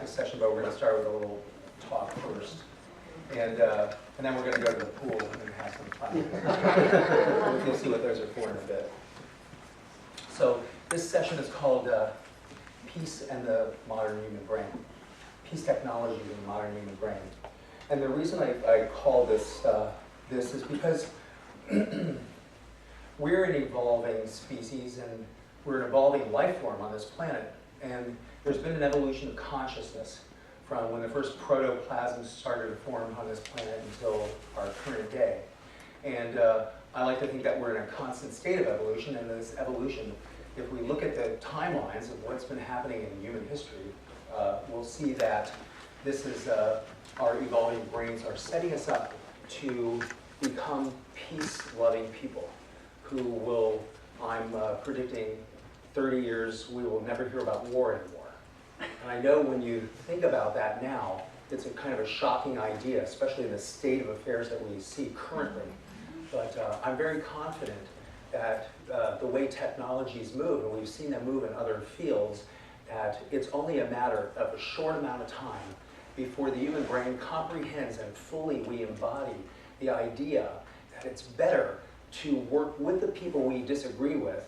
practice session, but we're going to start with a little talk first. And then we're going to go to the pool and have some fun. You'll see what those are for in a bit. So this session is called Peace and the Modern Human Brain. Peace Technology and the Modern Human Brain. And the reason I call this this is because we're an evolving species and we're an evolving life form on this planet. And there's been an evolution of consciousness from when the first protoplasm started to form on this planet until our current day. And I like to think that we're in a constant state of evolution, and this evolution, if we look at the timelines of what's been happening in human history, we'll see that this is our evolving brains are setting us up to become peace-loving people who will, I'm predicting 30 years, we will never hear about war anymore. And I know when you think about that now, it's a kind of a shocking idea, especially in the state of affairs that we see currently. But I'm very confident that the way technologies move, and we've seen them move in other fields, that it's only a matter of a short amount of time before the human brain comprehends and fully we embody the idea that it's better to work with the people we disagree with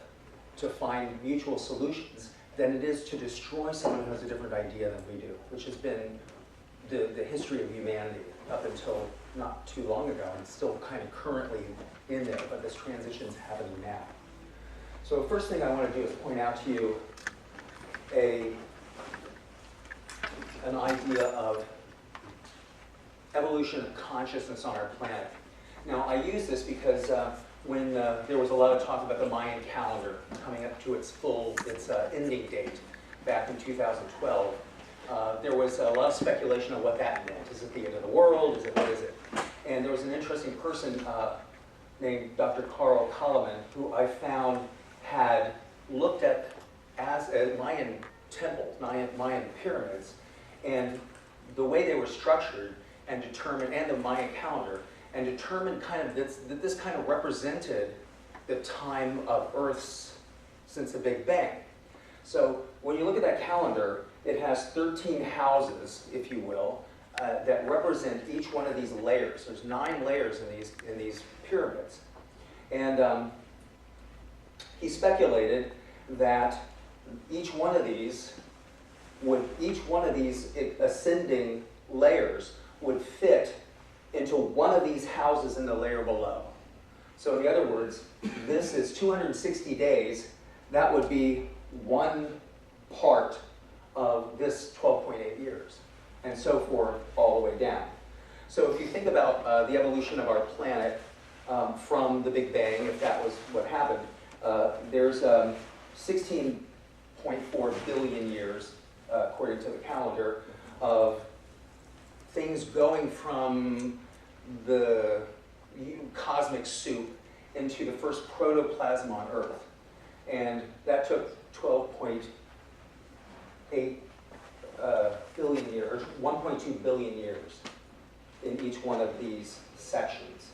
to find mutual solutions than it is to destroy someone who has a different idea than we do, which has been the history of humanity up until not too long ago, and still kind of currently in there, but this transition is happening now. So the first thing I want to do is point out to you an idea of evolution of consciousness on our planet. Now, I use this because when there was a lot of talk about the Mayan calendar coming up to its ending date back in 2012, there was a lot of speculation on what that meant. Is it the end of the world? What is it? And there was an interesting person named Dr. Carl Kalaman, who I found had looked at Mayan temples, Mayan pyramids, and the way they were structured and determined, and the Mayan calendar, and determined kind of that this kind of represented the time of Earth's since the Big Bang. So when you look at that calendar, it has 13 houses, if you will, that represent each one of these layers. There's 9 layers in these pyramids. And he speculated that each one of these ascending layers would fit into one of these houses in the layer below. So in other words, this is 260 days. That would be one part of this 12.8 years, and so forth all the way down. So if you think about the evolution of our planet from the Big Bang, if that was what happened, there's 16.4 billion years, according to the calendar, of things going from the cosmic soup into the first protoplasm on Earth. And that took 12.8 billion years, 1.2 billion years in each one of these sections.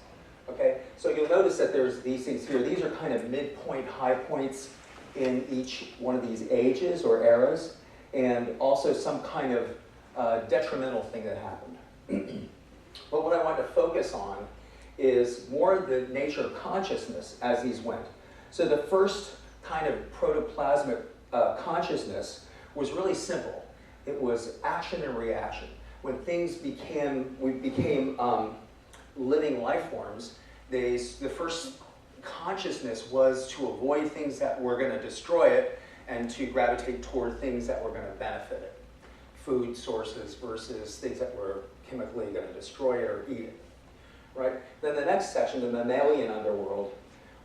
Okay, so you'll notice that there's these things here. These are kind of midpoint, high points in each one of these ages or eras, and also some kind of detrimental thing that happened. But what I want to focus on is more the nature of consciousness as these went. So the first kind of protoplasmic consciousness was really simple. It was action and reaction. When things became living life forms, the first consciousness was to avoid things that were going to destroy it and to gravitate toward things that were going to benefit it. Food sources versus things that were chemically going to destroy it or eat it. Right? Then the next section, the mammalian underworld,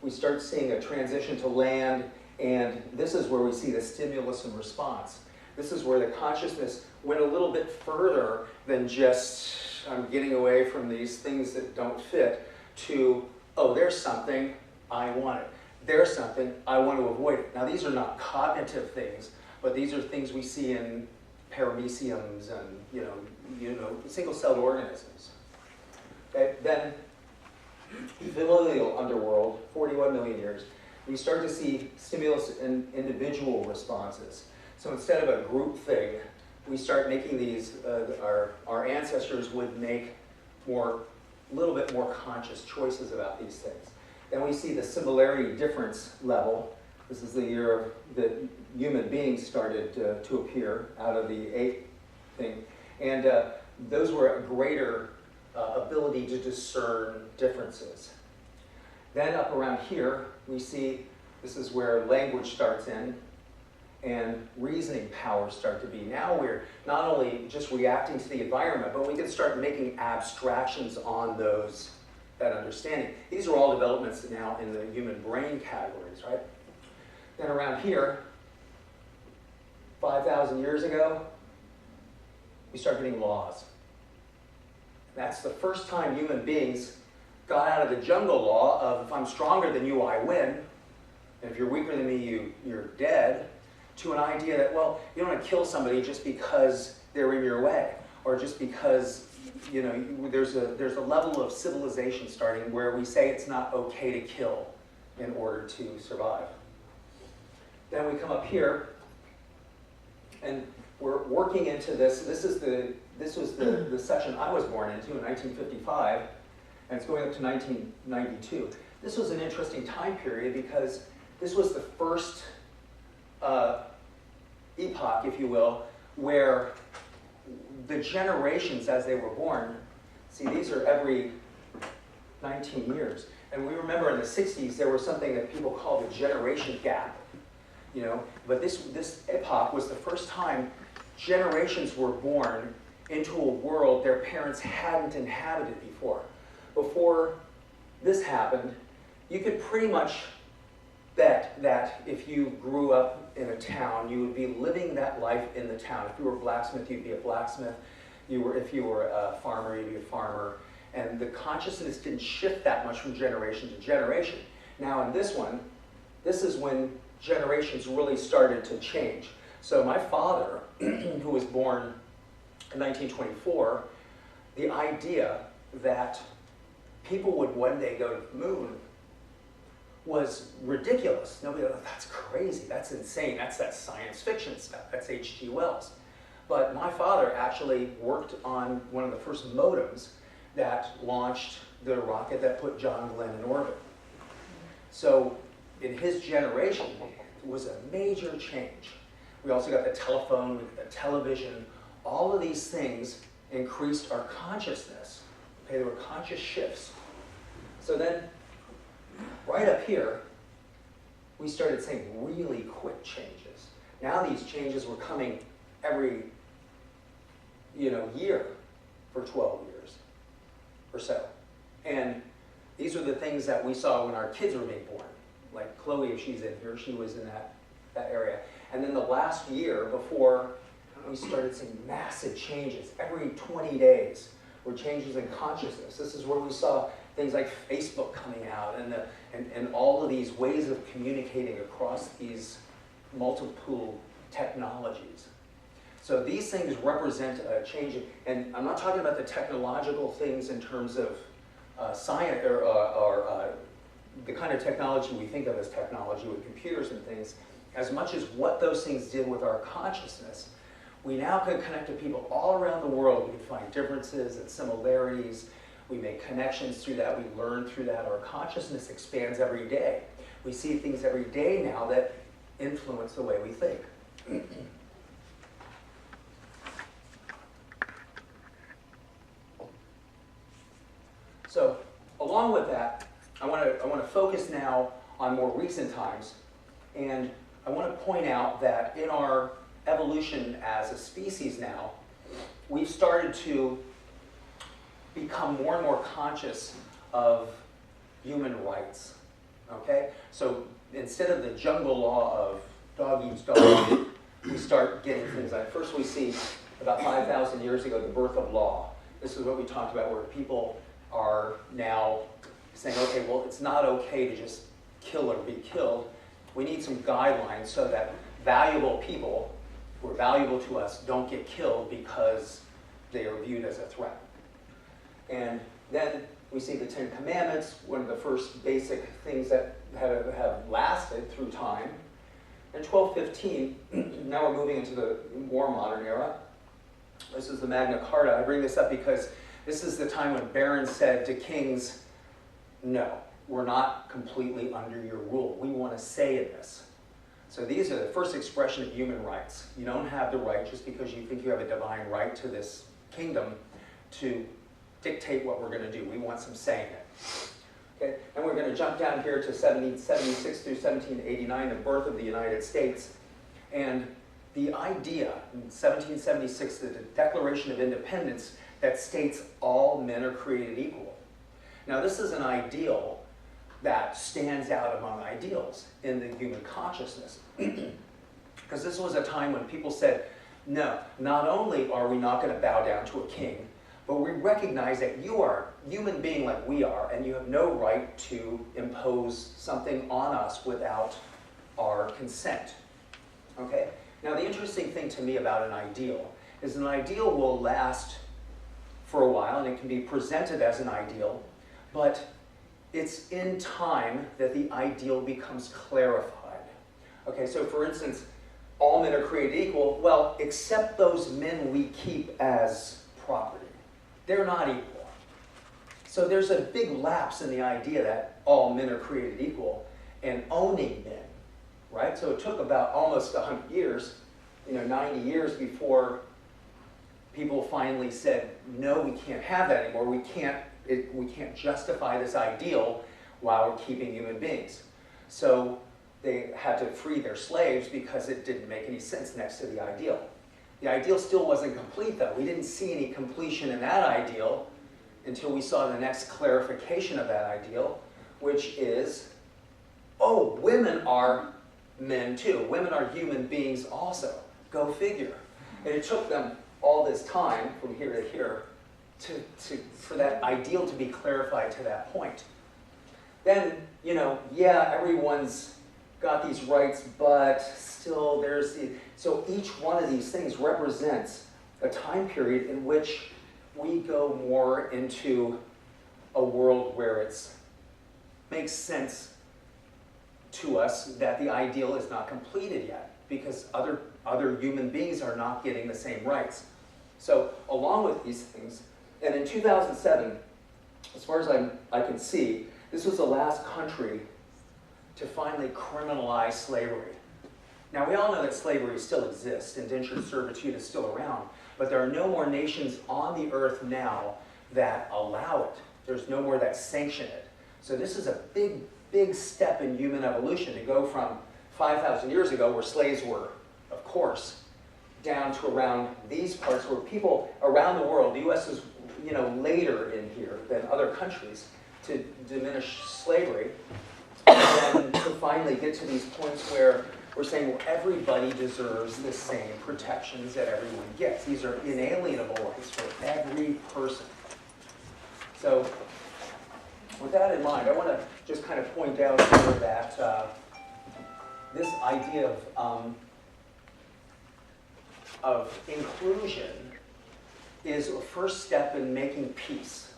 we start seeing a transition to land, and this is where we see the stimulus and response. This is where the consciousness went a little bit further than just, I'm getting away from these things that don't fit, to, oh, there's something, I want it. There's something, I want to avoid it. Now, these are not cognitive things, but these are things we see in parameciums and, single-celled organisms. Okay? Then, familial underworld, 41 million years, we start to see stimulus and individual responses. So instead of a group thing, we start making these, our ancestors would make a little bit more conscious choices about these things. Then we see the similarity difference level. This is the year that human beings started to appear out of the ape thing. And those were a greater ability to discern differences. Then up around here, we see this is where language starts in and reasoning powers start to be. Now we're not only just reacting to the environment, but we can start making abstractions on that understanding. These are all developments now in the human brain categories, right? Then around here, 5,000 years ago, we start getting laws. That's the first time human beings got out of the jungle law of if I'm stronger than you, I win. And if you're weaker than me, you're dead. To an idea that, well, you don't want to kill somebody just because they're in your way, or just because, you know, there's a level of civilization starting where we say it's not okay to kill in order to survive. Then we come up here, and we're working into this. This was the section I was born into in 1955, and it's going up to 1992. This was an interesting time period because this was the first epoch, if you will, where the generations as they were born, see, these are every 19 years. And we remember in the 60s, there was something that people called the generation gap, you know, but this epoch was the first time generations were born into a world their parents hadn't inhabited before. Before this happened, you could pretty much bet that if you grew up in a town, you would be living that life in the town. If you were a blacksmith, you'd be a blacksmith. If you were a farmer, you'd be a farmer. And the consciousness didn't shift that much from generation to generation. Now in this one, this is when generations really started to change. So my father, who was born in 1924, the idea that people would one day go to the moon was ridiculous. Nobody thought, that's crazy, that's insane, that's that science fiction stuff, that's H.G. Wells. But my father actually worked on one of the first modems that launched the rocket that put John Glenn in orbit. So in his generation, it was a major change. We also got the telephone, the television. All of these things increased our consciousness. Okay, there were conscious shifts. So then, right up here, we started seeing really quick changes. Now these changes were coming every, year for 12 years or so. And these are the things that we saw when our kids were being born. Like Chloe, if she's in here, she was in that area. And then the last year before, we started seeing massive changes. Every 20 days were changes in consciousness. This is where we saw things like Facebook coming out and all of these ways of communicating across these multiple technologies. So these things represent a change. And I'm not talking about the technological things in terms of science or the kind of technology we think of as technology with computers and things, as much as what those things did with our consciousness. We now can connect to people all around the world. We can find differences and similarities. We make connections through that. We learn through that. Our consciousness expands every day. We see things every day now that influence the way we think. So, along with that, I want to focus now on more recent times, and I want to point out that in our evolution as a species now, we've started to become more and more conscious of human rights, okay? So instead of the jungle law of dog eats dog, we start getting things like, first we see about 5,000 years ago, the birth of law. This is what we talked about, where people are now saying, okay, well, it's not okay to just kill or be killed. We need some guidelines so that valuable people who are valuable to us don't get killed because they are viewed as a threat. And then we see the Ten Commandments, one of the first basic things that have lasted through time. In 1215, now we're moving into the more modern era, This is the Magna Carta. I bring this up because this is the time when barons said to kings, no, we're not completely under your rule. We want a say in this. So these are the first expression of human rights. You don't have the right just because you think you have a divine right to this kingdom to dictate what we're going to do. We want some say in it. Okay? And we're going to jump down here to 1776 through 1789, the birth of the United States. And the idea in 1776, the Declaration of Independence, that states all men are created equal. Now this is an ideal that stands out among ideals in the human consciousness. Because this was a time when people said, no, not only are we not going to bow down to a king, but we recognize that you are a human being like we are, and you have no right to impose something on us without our consent. Okay? Now the interesting thing to me about an ideal is an ideal will last for a while, and it can be presented as an ideal, but it's in time that the ideal becomes clarified. Okay, so for instance, all men are created equal. Well, except those men we keep as property. They're not equal. So there's a big lapse in the idea that all men are created equal and owning men, right? So it took about almost 100 years, 90 years before people finally said, no, we can't have that anymore. We can't justify this ideal while we're keeping human beings. So they had to free their slaves because it didn't make any sense next to the ideal. The ideal still wasn't complete, though. We didn't see any completion in that ideal until we saw the next clarification of that ideal, which is, oh, women are men too. Women are human beings also. Go figure. And it took them all this time, from here to here, for that ideal to be clarified to that point. Then, yeah, everyone's got these rights, but still there's so each one of these things represents a time period in which we go more into a world where it makes sense to us that the ideal is not completed yet, because other human beings are not getting the same rights. So along with these things, and in 2007, as far as I can see, this was the last country to finally criminalize slavery. Now we all know that slavery still exists, indentured servitude is still around, but there are no more nations on the earth now that allow it. There's no more that sanction it. So this is a big, big step in human evolution to go from 5,000 years ago, where slaves were, of course, down to around these parts where people around the world, the U.S. is later in here than other countries to diminish slavery, and then to finally get to these points where we're saying, well, everybody deserves the same protections that everyone gets. These are inalienable rights for every person. So with that in mind, I want to just kind of point out here that this idea of inclusion is a first step in making peace.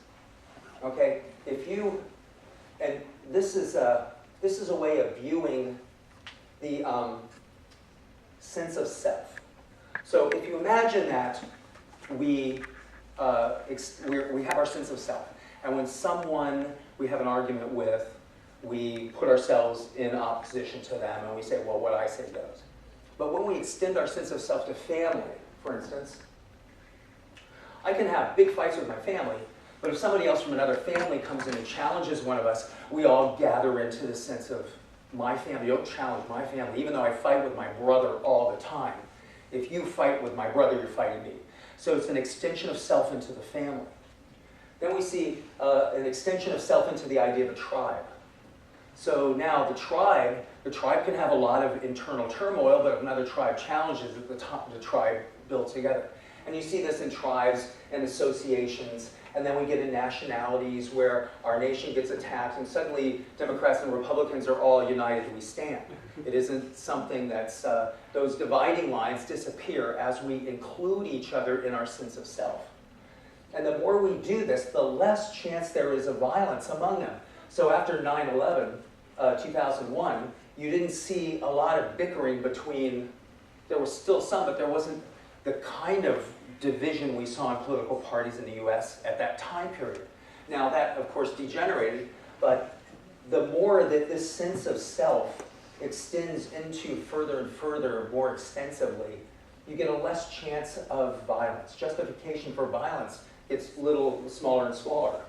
Okay, and this is a way of viewing the sense of self. So if you imagine that we have our sense of self, and when someone we have an argument with, we put ourselves in opposition to them, and we say, well, what I say goes. But when we extend our sense of self to family, for instance, I can have big fights with my family, but if somebody else from another family comes in and challenges one of us, we all gather into the sense of my family. You don't challenge my family, even though I fight with my brother all the time. If you fight with my brother, you're fighting me. So it's an extension of self into the family. Then we see an extension of self into the idea of a tribe. So now the tribe can have a lot of internal turmoil, but if another tribe challenges it, the tribe builds together. And you see this in tribes and associations, and then we get in nationalities where our nation gets attacked, and suddenly Democrats and Republicans are all united, we stand. It isn't something that's, those dividing lines disappear as we include each other in our sense of self. And the more we do this, the less chance there is of violence among them. So after 9/11, 2001, you didn't see a lot of bickering between, there was still some, but there wasn't the kind of division we saw in political parties in the US at that time period. Now that, of course, degenerated, but the more that this sense of self extends into further and further, more extensively, you get a less chance of violence. Justification for violence gets a little smaller and smaller.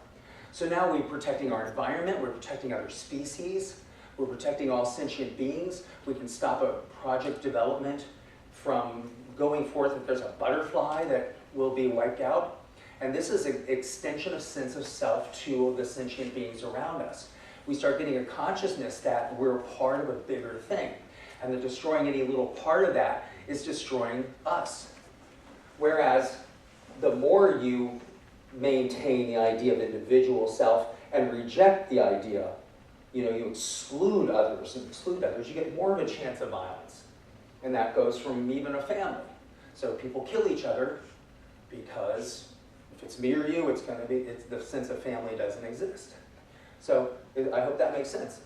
So now we're protecting our environment, we're protecting other species, we're protecting all sentient beings. We can stop a project development from going forth if there's a butterfly that will be wiped out. And this is an extension of sense of self to the sentient beings around us. We start getting a consciousness that we're part of a bigger thing. And that destroying any little part of that is destroying us. Whereas the more you maintain the idea of individual self and reject the idea, you exclude others, you get more of a chance of violence. And that goes from even a family. So people kill each other because if it's me or you, the sense of family doesn't exist. So I hope that makes sense.